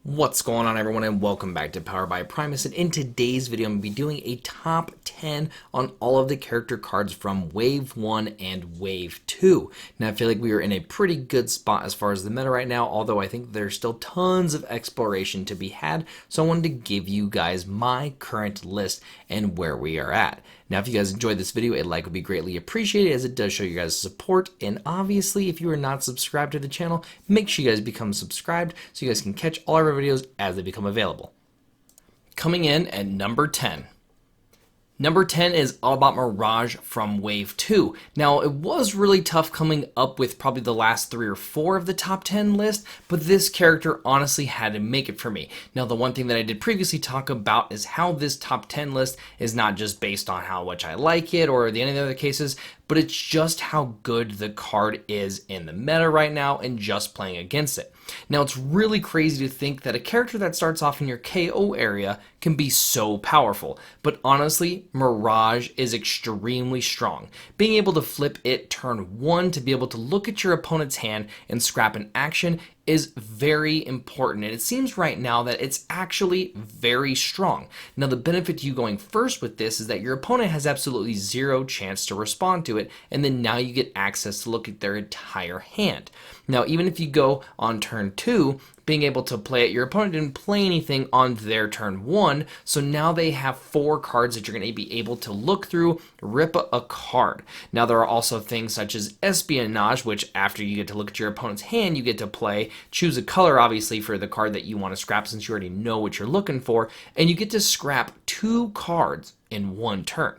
What's going on, everyone, and welcome back to Powered by Primus. And in today's video, I'm going to be doing a top 10 on all of the character cards from Wave 1 and Wave 2. Now, I feel like we are in a pretty good spot as far as the meta right now, although I think there's still tons of exploration to be had. So I wanted to give you guys my current list and where we are at. Now, if you guys enjoyed this video, a like would be greatly appreciated, as it does show you guys support. And obviously, if you are not subscribed to the channel, make sure you guys become subscribed so you guys can catch all our videos as they become available. Coming in at number 10. Number 10 is all about Mirage from Wave 2. Now, it was really tough coming up with probably the last 3 or 4 of the top 10 list, but this character honestly had to make it for me. Now, the one thing that I did previously talk about is how this top 10 list is not just based on how much I like it or any of the other cases, but it's just how good the card is in the meta right now and just playing against it. Now, it's really crazy to think that a character that starts off in your KO area can be so powerful, but honestly, Mirage is extremely strong. Being able to flip it turn 1 to be able to look at your opponent's hand and scrap an action is very important, and it seems right now that it's actually very strong. Now, the benefit to you going first with this is that your opponent has absolutely zero chance to respond to it, and then now you get access to look at their entire hand. Now, even if you go on turn 2, being able to play it, your opponent didn't play anything on their turn 1, so now they have 4 cards that you're going to be able to look through, rip a card. Now, there are also things such as Espionage, which after you get to look at your opponent's hand, you get to play, choose a color obviously for the card that you want to scrap since you already know what you're looking for, and you get to scrap 2 cards in 1 turn.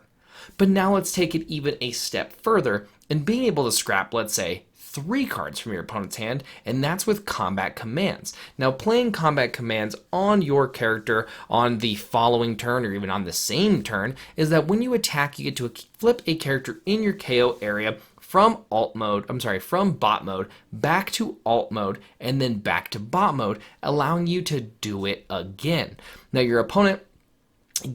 But now let's take it even a step further, and being able to scrap, let's say, 3 cards from your opponent's hand, and that's with combat commands. Now, playing combat commands on your character on the following turn or even on the same turn is that when you attack, you get to flip a character in your KO area from from bot mode back to alt mode and then back to bot mode, allowing you to do it again. Now, your opponent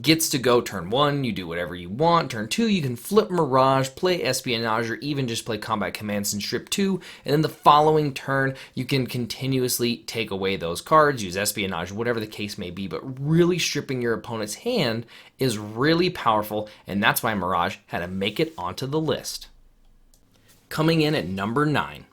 gets to go turn 1, you do whatever you want. Turn 2, you can flip Mirage, play Espionage, or even just play combat commands and strip 2. And then the following turn, you can continuously take away those cards, use Espionage, whatever the case may be. But really stripping your opponent's hand is really powerful, and that's why Mirage had to make it onto the list. Coming in at number 9.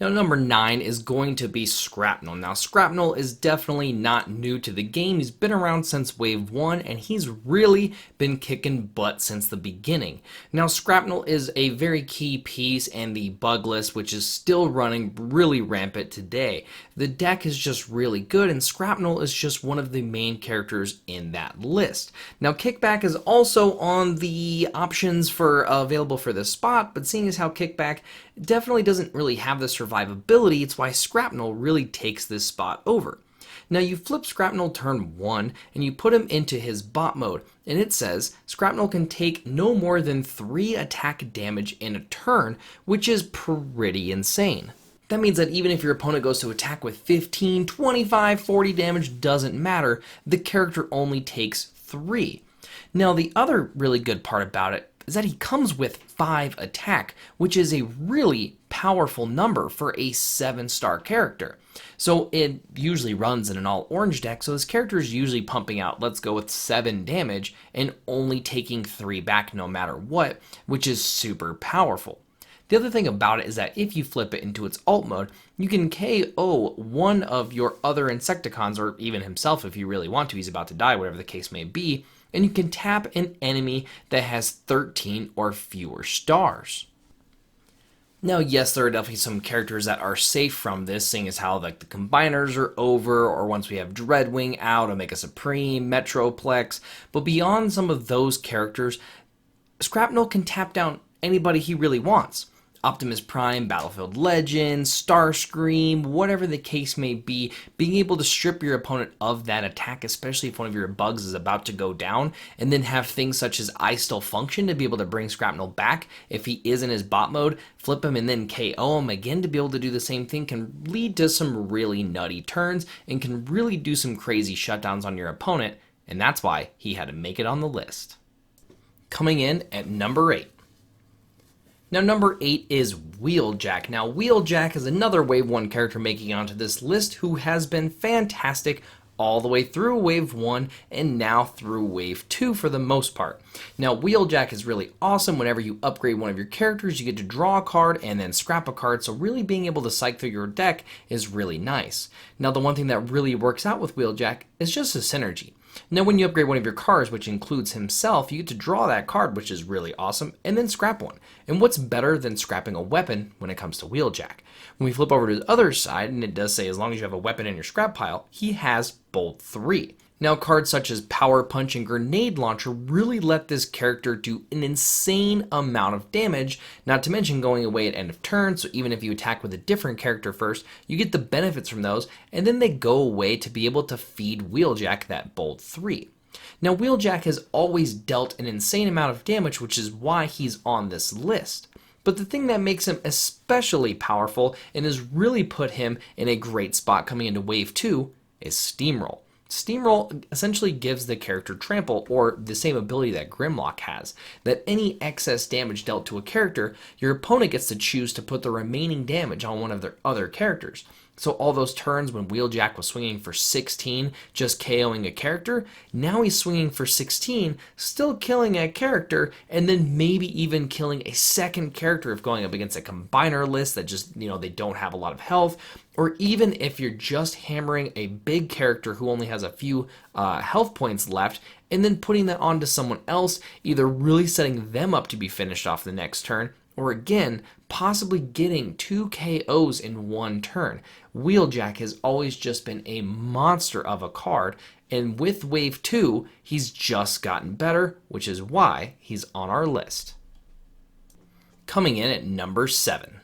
Now, number 9 is going to be Scrapple. Now, Scrapple is definitely not new to the game. He's been around since Wave 1, and he's really been kicking butt since the beginning. Now, Scrapple is a very key piece in the bug list, which is still running really rampant today. The deck is just really good, and Scrapple is just one of the main characters in that list. Now, Kickback is also on the options for available for this spot, but seeing as how Kickback definitely doesn't really have the survivability, it's why Scrapple really takes this spot over. Now, you flip Scrapple turn 1 and you put him into his bot mode, and it says Scrapple can take no more than 3 attack damage in a turn, which is pretty insane. That means that even if your opponent goes to attack with 15, 25, 40 damage, doesn't matter, the character only takes 3. Now, the other really good part about it is that he comes with 5 attack, which is a really powerful number for a 7-star character. So it usually runs in an all-orange deck, so this character is usually pumping out, let's go with 7 damage, and only taking 3 back no matter what, which is super powerful. The other thing about it is that if you flip it into its alt mode, you can KO one of your other Insecticons, or even himself if you really want to, he's about to die, whatever the case may be, and you can tap an enemy that has 13 or fewer stars. Now, yes, there are definitely some characters that are safe from this, seeing as how like the combiners are over, or once we have Dreadwing out, Omega Supreme, Metroplex, but beyond some of those characters, Scrapple can tap down anybody he really wants. Optimus Prime, Battlefield Legends, Starscream, whatever the case may be, being able to strip your opponent of that attack, especially if one of your bugs is about to go down, and then have things such as I Still Function to be able to bring Scrapple back if he is in his bot mode, flip him and then KO him again to be able to do the same thing can lead to some really nutty turns and can really do some crazy shutdowns on your opponent, and that's why he had to make it on the list. Coming in at number 8. Now, number 8 is Wheeljack. Now, Wheeljack is another Wave 1 character making it onto this list who has been fantastic all the way through Wave 1 and now through Wave 2 for the most part. Now, Wheeljack is really awesome. Whenever you upgrade one of your characters, you get to draw a card and then scrap a card, so really being able to cycle through your deck is really nice. Now, the one thing that really works out with Wheeljack is just his synergy. Now, when you upgrade one of your cards, which includes himself, you get to draw that card, which is really awesome, and then scrap one. And what's better than scrapping a weapon when it comes to Wheeljack? When we flip over to the other side, and it does say as long as you have a weapon in your scrap pile, he has both 3. Now, cards such as Power Punch and Grenade Launcher really let this character do an insane amount of damage, not to mention going away at end of turn, so even if you attack with a different character first, you get the benefits from those, and then they go away to be able to feed Wheeljack that Bolt 3. Now, Wheeljack has always dealt an insane amount of damage, which is why he's on this list. But the thing that makes him especially powerful and has really put him in a great spot coming into Wave 2 is Steamroll. Steamroll essentially gives the character Trample, or the same ability that Grimlock has, that any excess damage dealt to a character, your opponent gets to choose to put the remaining damage on one of their other characters. So all those turns when Wheeljack was swinging for 16, just KOing a character, now he's swinging for 16, still killing a character, and then maybe even killing a second character if going up against a combiner list that just, they don't have a lot of health, or even if you're just hammering a big character who only has a few health points left, and then putting that onto someone else, either really setting them up to be finished off the next turn, or again, possibly getting 2 KOs in one turn. Wheeljack has always just been a monster of a card, and with Wave 2, he's just gotten better, which is why he's on our list. Coming in at number 7.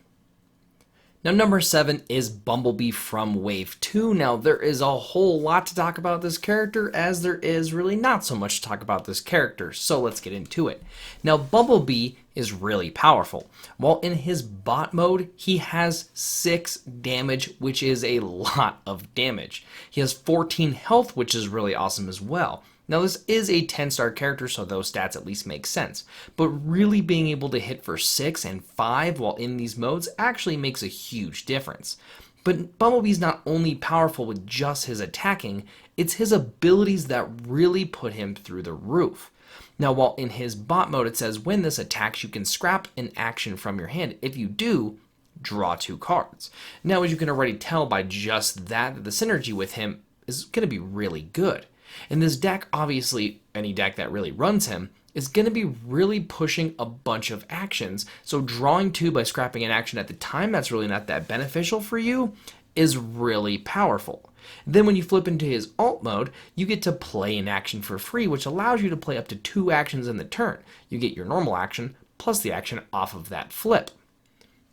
Now, number 7 is Bumblebee from Wave 2. Now, there is a whole lot to talk about this character, as there is really not so much to talk about this character, so let's get into it. Now, Bumblebee is really powerful. While in his bot mode, he has 6 damage, which is a lot of damage. He has 14 health, which is really awesome as well. Now, this is a 10-star character, so those stats at least make sense. But really being able to hit for 6 and 5 while in these modes actually makes a huge difference. But Bumblebee's not only powerful with just his attacking, it's his abilities that really put him through the roof. Now, while in his bot mode it says when this attacks, you can scrap an action from your hand. If you do, draw 2 cards. Now, as you can already tell by just that, the synergy with him is going to be really good. And this deck, obviously, any deck that really runs him, is going to be really pushing a bunch of actions. So drawing 2 by scrapping an action at the time that's really not that beneficial for you is really powerful. Then when you flip into his alt mode, you get to play an action for free, which allows you to play up to 2 actions in the turn. You get your normal action plus the action off of that flip.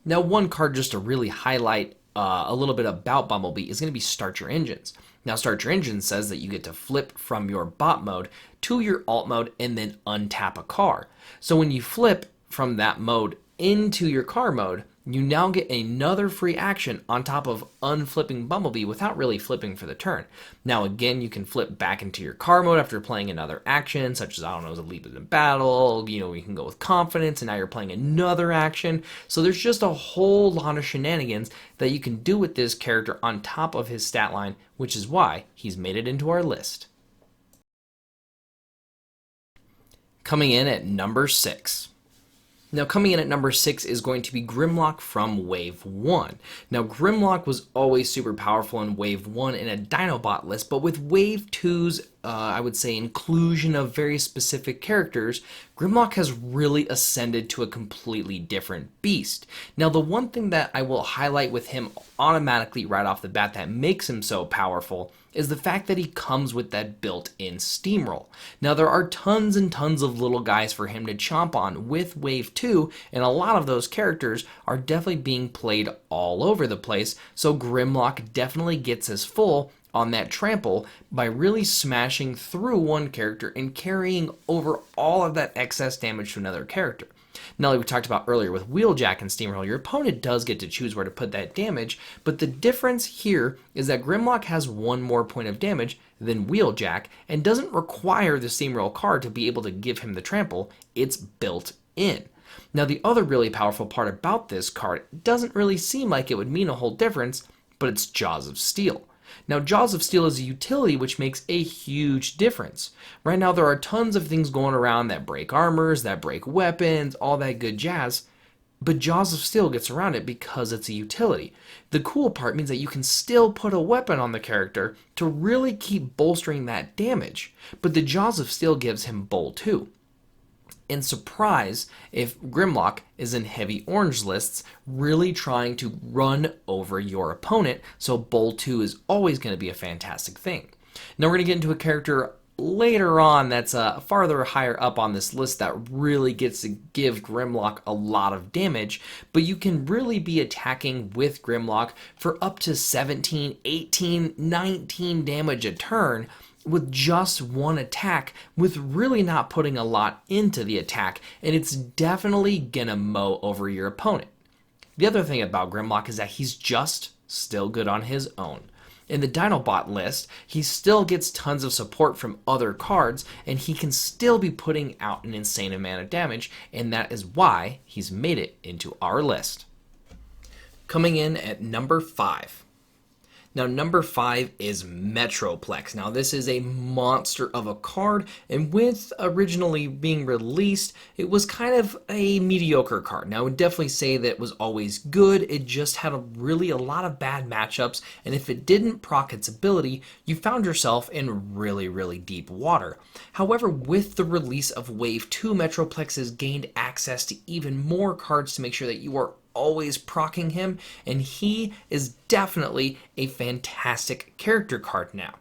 Now, one card just to really highlight a little bit about Bumblebee is going to be Start Your Engines. Now, Start Your Engines says that you get to flip from your bot mode to your alt mode and then untap a car. So when you flip from that mode into your car mode, you now get another free action on top of unflipping Bumblebee without really flipping for the turn. Now, again, you can flip back into your car mode after playing another action, such as, a leap in battle, you can go with confidence, and now you're playing another action. So there's just a whole lot of shenanigans that you can do with this character on top of his stat line, which is why he's made it into our list. Coming in at number 6. Now, coming in at number 6 is going to be Grimlock from Wave 1. Now, Grimlock was always super powerful in Wave 1 in a Dinobot list, but with Wave 2's, I would say, inclusion of very specific characters, Grimlock has really ascended to a completely different beast. Now, the one thing that I will highlight with him automatically right off the bat that makes him so powerful is the fact that he comes with that built-in steamroll. Now, there are tons and tons of little guys for him to chomp on with Wave 2, and a lot of those characters are definitely being played all over the place, so Grimlock definitely gets his full on that trample by really smashing through one character and carrying over all of that excess damage to another character. Now, like we talked about earlier with Wheeljack and Steamroll, your opponent does get to choose where to put that damage, but the difference here is that Grimlock has 1 more point of damage than Wheeljack and doesn't require the Steamroll card to be able to give him the trample. It's built in. Now, the other really powerful part about this card doesn't really seem like it would mean a whole difference, but it's Jaws of Steel. Now, Jaws of Steel is a utility which makes a huge difference. Right now, there are tons of things going around that break armors, that break weapons, all that good jazz. But Jaws of Steel gets around it because it's a utility. The cool part means that you can still put a weapon on the character to really keep bolstering that damage. But the Jaws of Steel gives him Bold too. And surprise if Grimlock is in heavy orange lists, really trying to run over your opponent, so Bold 2 is always going to be a fantastic thing. Now we're going to get into a character later on that's farther higher up on this list that really gets to give Grimlock a lot of damage, but you can really be attacking with Grimlock for up to 17, 18, 19 damage a turn with just one attack, with really not putting a lot into the attack, and it's definitely gonna mow over your opponent. The other thing about Grimlock is that he's just still good on his own. In the Dinobot list, he still gets tons of support from other cards, and he can still be putting out an insane amount of damage, and that is why he's made it into our list. Coming in at number 5. Now, number 5 is Metroplex. Now, this is a monster of a card, and with originally being released, it was kind of a mediocre card. Now, I would definitely say that it was always good. It just had really a lot of bad matchups, and if it didn't proc its ability, you found yourself in really, really deep water. However, with the release of Wave 2, Metroplex has gained access to even more cards to make sure that you are always proccing him, and he is definitely a fantastic character card now.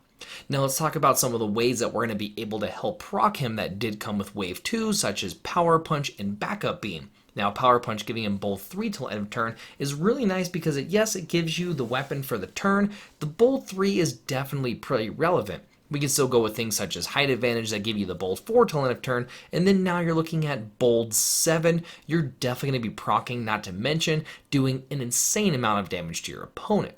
Now let's talk about some of the ways that we're going to be able to help proc him that did come with Wave 2, such as Power Punch and Backup Beam. Now, Power Punch giving him Bold 3 till end of turn is really nice because yes, it gives you the weapon for the turn. The Bold 3 is definitely pretty relevant. We can still go with things such as Height Advantage that give you the Bold 4 till end of turn, and then now you're looking at Bold 7. You're definitely going to be proccing, not to mention doing an insane amount of damage to your opponent.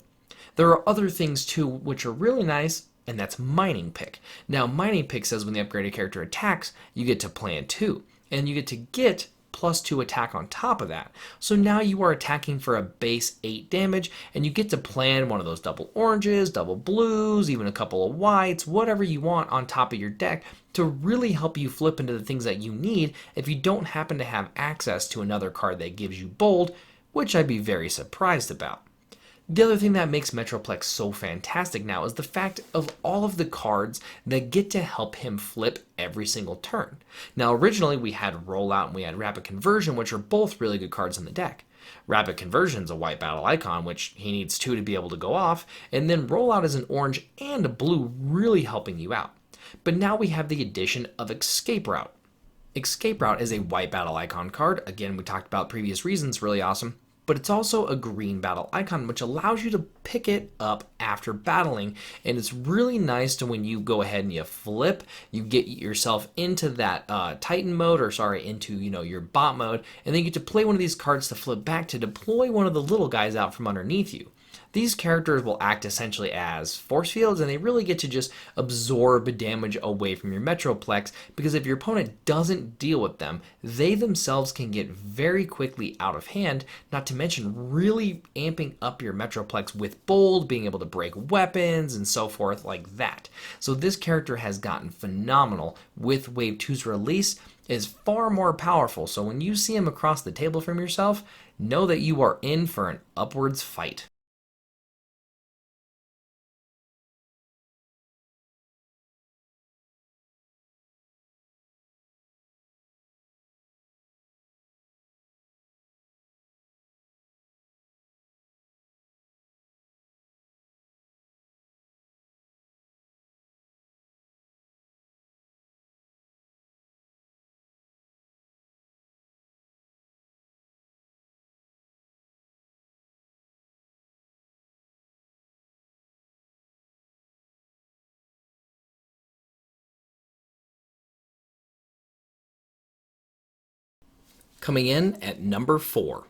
There are other things too which are really nice, and that's Mining Pick. Now, Mining Pick says when the upgraded character attacks, you get to plan 2, and you get to get +2 attack on top of that. So now you are attacking for a base 8 damage, and you get to plan one of those double oranges, double blues, even a couple of whites, whatever you want on top of your deck to really help you flip into the things that you need if you don't happen to have access to another card that gives you Bold, which I'd be very surprised about. The other thing that makes Metroplex so fantastic now is the fact of all of the cards that get to help him flip every single turn. Now, originally we had Rollout and we had Rapid Conversion, which are both really good cards in the deck. Rapid Conversion is a white battle icon, which he needs 2 to be able to go off, and then Rollout is an orange and a blue, really helping you out. But now we have the addition of Escape Route. Escape Route is a white battle icon card. Again, we talked about previous reasons, really awesome. But it's also a green battle icon, which allows you to pick it up after battling. And it's really nice to when you go ahead and you flip, you get yourself into that Titan mode, or sorry, into your bot mode, and then you get to play one of these cards to flip back to deploy one of the little guys out from underneath you. These characters will act essentially as force fields, and they really get to just absorb damage away from your Metroplex, because if your opponent doesn't deal with them, they themselves can get very quickly out of hand, not to mention really amping up your Metroplex with Bold, being able to break weapons, and so forth like that. So this character has gotten phenomenal with Wave 2's release, is far more powerful, so when you see him across the table from yourself, know that you are in for an upwards fight. Coming in at number 4.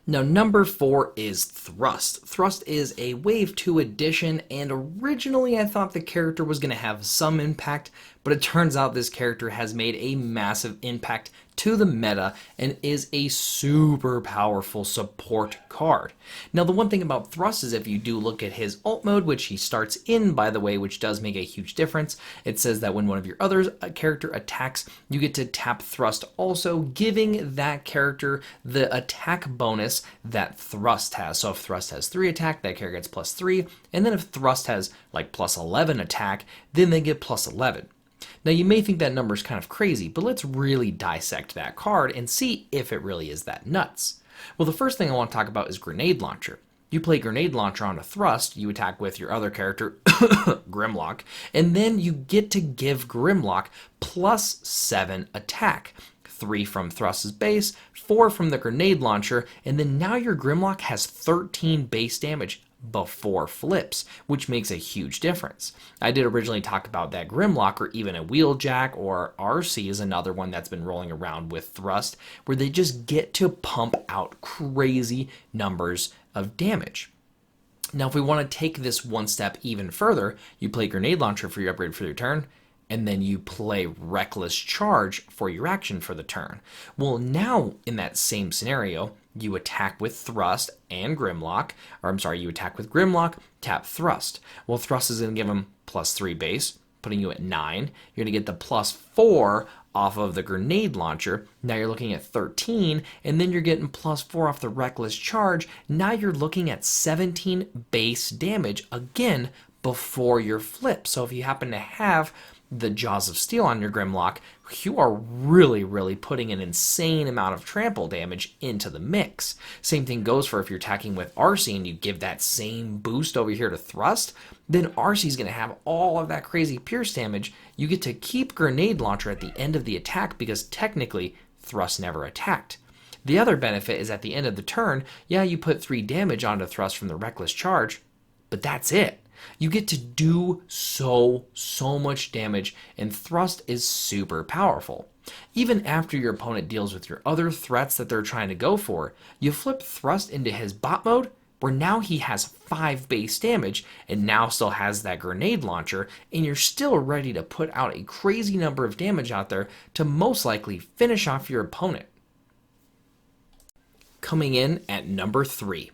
Now, number 4 is Thrust. Thrust is a Wave 2 addition, and originally I thought the character was going to have some impact, but it turns out this character has made a massive impact to the meta and is a super powerful support card. Now, the one thing about Thrust is if you do look at his ult mode, which he starts in, by the way, which does make a huge difference, it says that when one of your other character attacks, you get to tap Thrust also, giving that character the attack bonus that Thrust has. So if Thrust has 3 attack, that character gets +3, and then if Thrust has like +11 attack, then they get +11. Now, you may think that number is kind of crazy, but let's really dissect that card and see if it really is that nuts. Well, the first thing I want to talk about is Grenade Launcher. You play Grenade Launcher on a Thrust, you attack with your other character, Grimlock, and then you get to give Grimlock +7 attack. 3 from Thrust's base, 4 from the Grenade Launcher, and then now your Grimlock has 13 base damage before flips, which makes a huge difference. I did originally talk about that Grimlock, or even a Wheeljack, or RC is another one that's been rolling around with Thrust, where they just get to pump out crazy numbers of damage. Now, if we want to take this one step even further, you play Grenade Launcher for your upgrade for your turn, and then you play Reckless Charge for your action for the turn. Well, now in that same scenario, you attack with Thrust and Grimlock, or I'm sorry, you attack with Grimlock, tap Thrust. Well, Thrust is going to give him +3 base, putting you at 9. You're going to get the +4 off of the Grenade Launcher. Now you're looking at 13, and then you're getting +4 off the Reckless Charge. Now you're looking at 17 base damage, again, before your flip. So if you happen to have the Jaws of Steel on your Grimlock, you are really putting an insane amount of trample damage into the mix. Same thing goes for if you're attacking with RC and you give that same boost over here to Thrust, then RC is going to have all of that crazy pierce damage. You get to keep Grenade Launcher at the end of the attack because technically Thrust never attacked. The other benefit is at the end of the turn, yeah, you put 3 damage onto Thrust from the Reckless Charge, but that's it. You get to do so much damage, and Thrust is super powerful. Even after your opponent deals with your other threats that they're trying to go for, you flip Thrust into his bot mode, where now he has 5 base damage, and now still has that Grenade Launcher, and you're still ready to put out a crazy number of damage out there to most likely finish off your opponent. Coming in at number 3.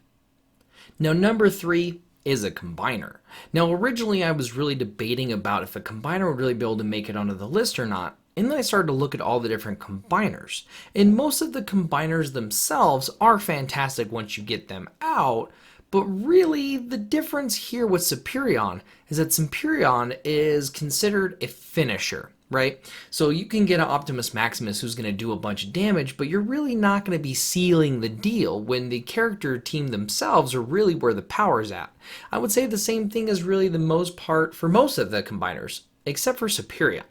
Now, number 3 is a combiner. Now, originally I was really debating about if a combiner would really be able to make it onto the list or not, and then I started to look at all the different combiners. And most of the combiners themselves are fantastic once you get them out, but really the difference here with Superion is that Superion is considered a finisher, right? So you can get an Optimus Maximus who's going to do a bunch of damage, but you're really not going to be sealing the deal when the character team themselves are really where the power's at. I would say the same thing is really the most part for most of the combiners, except for Superion.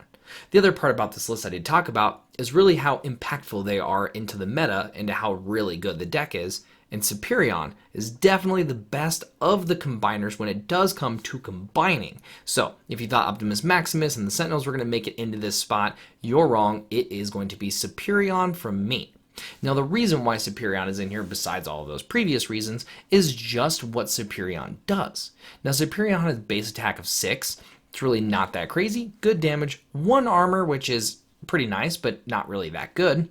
The other part about this list I did talk about is really how impactful they are into the meta and how really good the deck is. And Superion is definitely the best of the combiners when it does come to combining. So if you thought Optimus Maximus and the Sentinels were going to make it into this spot, you're wrong. It is going to be Superion from me. Now, the reason why Superion is in here, besides all of those previous reasons, is just what Superion does. Now, Superion has a base attack of 6. It's really not that crazy. Good damage. 1 armor, which is pretty nice, but not really that good.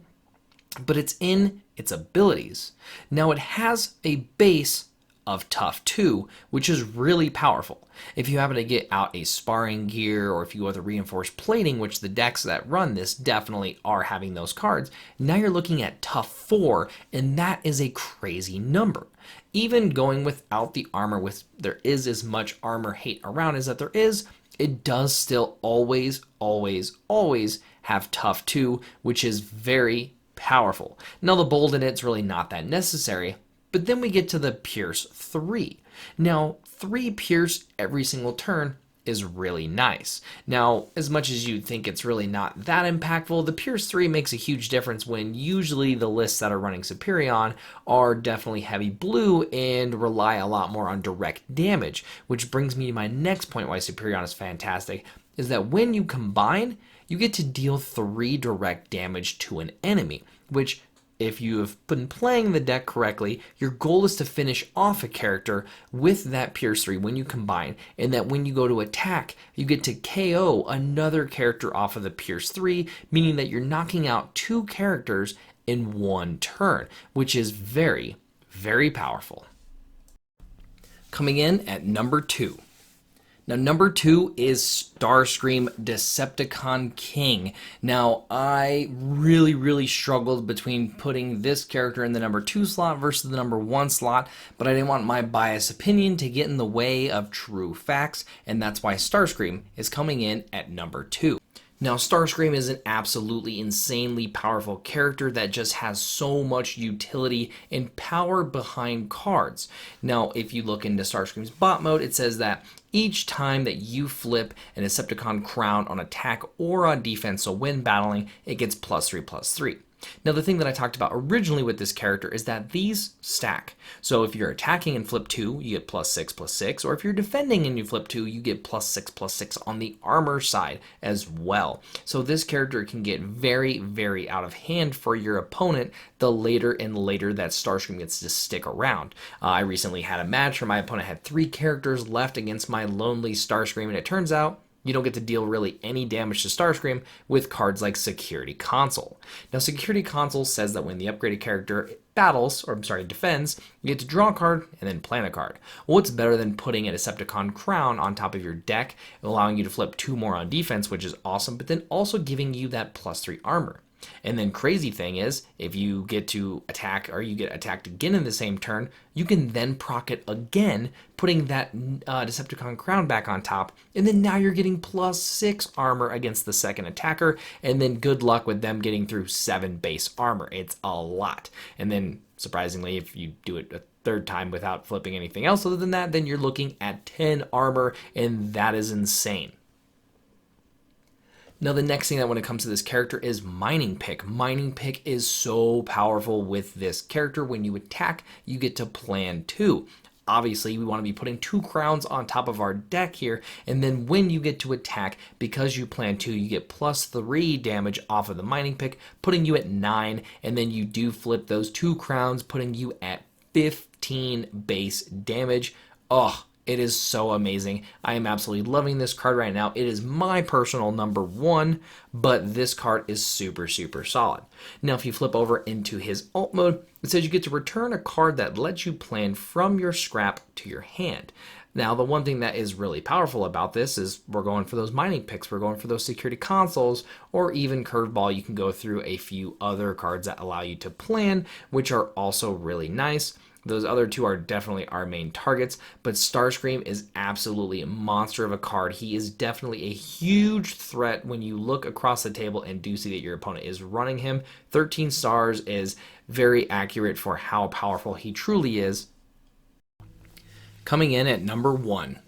But it's in its abilities. Now, it has a base of Tough 2, which is really powerful. If you happen to get out a sparring gear, or if you go with a reinforced plating, which the decks that run this definitely are having those cards, now you're looking at Tough 4, and that is a crazy number. Even going without the armor, with there is as much armor hate around as that there is, it does still always have Tough 2, which is very powerful. Now, the bold in it's really not that necessary, but then we get to the Pierce 3. Now, 3 Pierce every single turn is really nice. Now, as much as you think it's really not that impactful, the Pierce 3 makes a huge difference when usually the lists that are running Superion are definitely heavy blue and rely a lot more on direct damage, which brings me to my next point why Superion is fantastic, is that when you combine, you get to deal 3 direct damage to an enemy, which if you have been playing the deck correctly, your goal is to finish off a character with that Pierce 3 when you combine, and that when you go to attack, you get to KO another character off of the Pierce 3, meaning that you're knocking out 2 characters in 1 turn, which is very, very powerful. Coming in at number 2. Now, number 2 is Starscream, Decepticon King. Now, I really struggled between putting this character in the number 2 slot versus the number 1 slot, but I didn't want my biased opinion to get in the way of true facts, and that's why Starscream is coming in at number 2. Now, Starscream is an absolutely insanely powerful character that just has so much utility and power behind cards. Now, if you look into Starscream's bot mode, it says that each time that you flip an Decepticon crown on attack or on defense, so when battling, it gets +3/+3. Now, the thing that I talked about originally with this character is that these stack. So if you're attacking and flip 2, you get +6/+6, or if you're defending and you flip 2, you get +6/+6 on the armor side as well. So this character can get very out of hand for your opponent the later and later that Starscream gets to stick around. I recently had a match where my opponent had 3 characters left against my lonely Starscream, and it turns out you don't get to deal really any damage to Starscream with cards like Security Console. Now, Security Console says that when the upgraded character defends, you get to draw a card and then plan a card. Well, what's better than putting a Decepticon crown on top of your deck, allowing you to flip 2 more on defense, which is awesome, but then also giving you that +3 armor. And then crazy thing is, if you get to attack or you get attacked again in the same turn, you can then proc it again, putting that Decepticon crown back on top, and then now you're getting +6 armor against the second attacker, and then good luck with them getting through 7 base armor. It's a lot. And then, surprisingly, if you do it a 3rd time without flipping anything else other than that, then you're looking at 10 armor, and that is insane. Now, the next thing that when it comes to this character is Mining Pick. Mining Pick is so powerful with this character. When you attack, you get to plan 2. Obviously, we want to be putting 2 crowns on top of our deck here, and then when you get to attack, because you plan 2, you get +3 damage off of the Mining Pick, putting you at 9, and then you do flip those 2 crowns, putting you at 15 base damage. Oh, it is so amazing. I am absolutely loving this card right now. It is my personal number 1, but this card is super solid. Now, if you flip over into his alt mode, it says you get to return a card that lets you plan from your scrap to your hand. Now, the one thing that is really powerful about this is we're going for those mining picks, we're going for those security consoles, or even curveball. You can go through a few other cards that allow you to plan, which are also really nice. Those other 2 are definitely our main targets, but Starscream is absolutely a monster of a card. He is definitely a huge threat when you look across the table and do see that your opponent is running him. 13 stars is very accurate for how powerful he truly is. Coming in at number 1.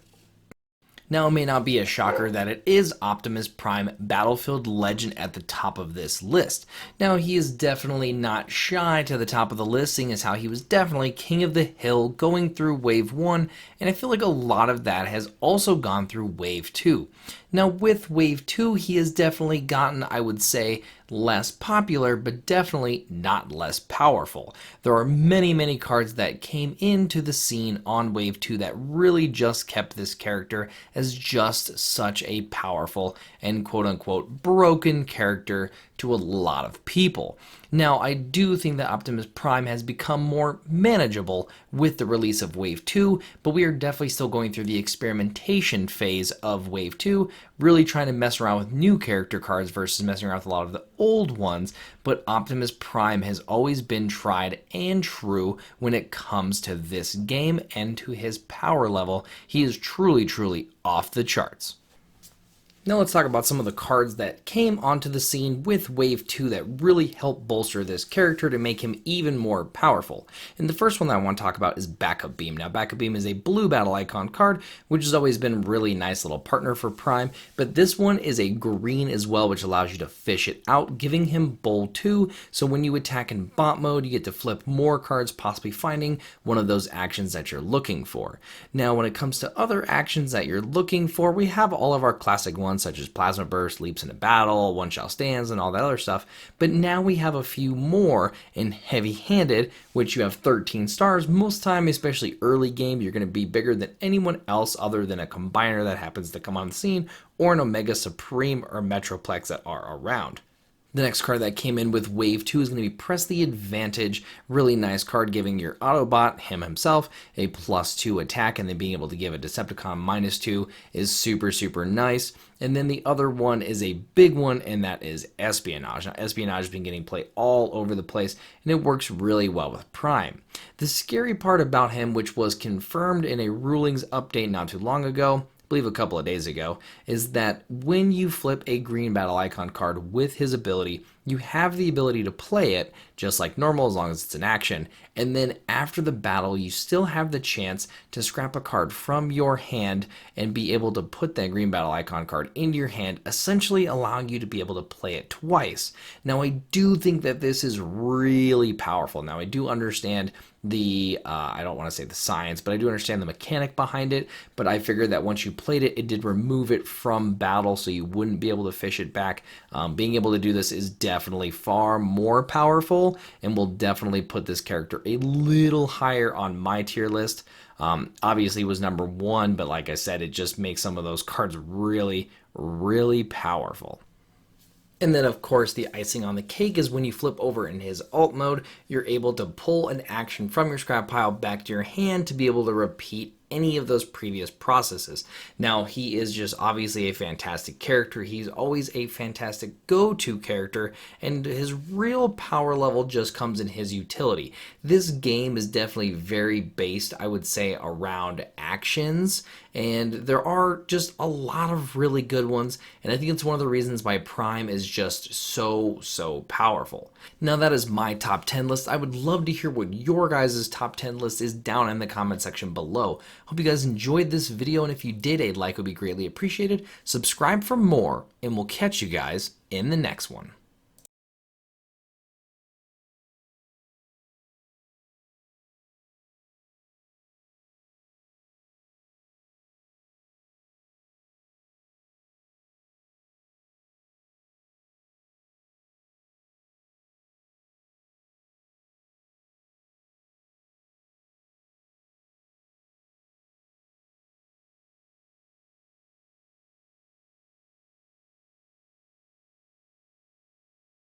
Now, it may not be a shocker that it is Optimus Prime, Battlefield Legend, at the top of this list. Now, he is definitely not shy to the top of the list, seeing as how he was definitely king of the hill going through Wave 1, and I feel like a lot of that has also gone through Wave 2. Now, with Wave 2, he has definitely gotten, I would say, less popular, but definitely not less powerful. There are many cards that came into the scene on Wave 2 that really just kept this character as just such a powerful and quote-unquote broken character to a lot of people. Now, I do think that Optimus Prime has become more manageable with the release of Wave 2, but we are definitely still going through the experimentation phase of Wave 2, really trying to mess around with new character cards versus messing around with a lot of the old ones, but Optimus Prime has always been tried and true when it comes to this game and to his power level. He is truly off the charts. Now let's talk about some of the cards that came onto the scene with Wave 2 that really helped bolster this character to make him even more powerful. And the first one that I want to talk about is Backup Beam. Now, Backup Beam is a blue battle icon card, which has always been a really nice little partner for Prime, but this one is a green as well, which allows you to fish it out, giving him Bowl 2, so when you attack in bot mode, you get to flip more cards, possibly finding one of those actions that you're looking for. Now, when it comes to other actions that you're looking for, we have all of our classic ones ones such as Plasma Burst, Leaps into Battle, One Shot Stands, and all that other stuff. But now we have a few more in Heavy Handed, which you have 13 stars. Most time, especially early game, you're going to be bigger than anyone else other than a combiner that happens to come on the scene, or an Omega Supreme or Metroplex that are around. The next card that came in with Wave 2 is going to be Press the Advantage. Really nice card, giving your Autobot, him himself, a +2 attack, and then being able to give a Decepticon -2 is super, super nice. And then the other one is a big one, and that is Espionage. Now, Espionage has been getting played all over the place, and it works really well with Prime. The scary part about him, which was confirmed in a Rulings update not too long ago, I believe a couple of days ago, is that when you flip a green battle icon card with his ability, you have the ability to play it just like normal as long as it's in action, and then after the battle you still have the chance to scrap a card from your hand and be able to put that green battle icon card into your hand, essentially allowing you to be able to play it twice. Now, I do think that this is really powerful. Now, I do understand the I don't want to say the science, but I do understand the mechanic behind it. But I figured that once you played it, it did remove it from battle, so you wouldn't be able to fish it back. Being able to do this is definitely far more powerful, and will definitely put this character a little higher on my tier list. Obviously, it was number 1, but like I said, it just makes some of those cards really, really powerful. And then, of course, the icing on the cake is when you flip over in his alt mode, you're able to pull an action from your scrap pile back to your hand to be able to repeat any of those previous processes. Now, he is just obviously a fantastic character. He's always a fantastic go-to character, and his real power level just comes in his utility. This game is definitely very based, I would say, around actions, and there are just a lot of really good ones, and I think it's one of the reasons why Prime is just so powerful. Now, that is my top 10 list. I would love to hear what your guys' top 10 list is down in the comment section below. Hope you guys enjoyed this video, and if you did, a like would be greatly appreciated. Subscribe for more, and we'll catch you guys in the next one.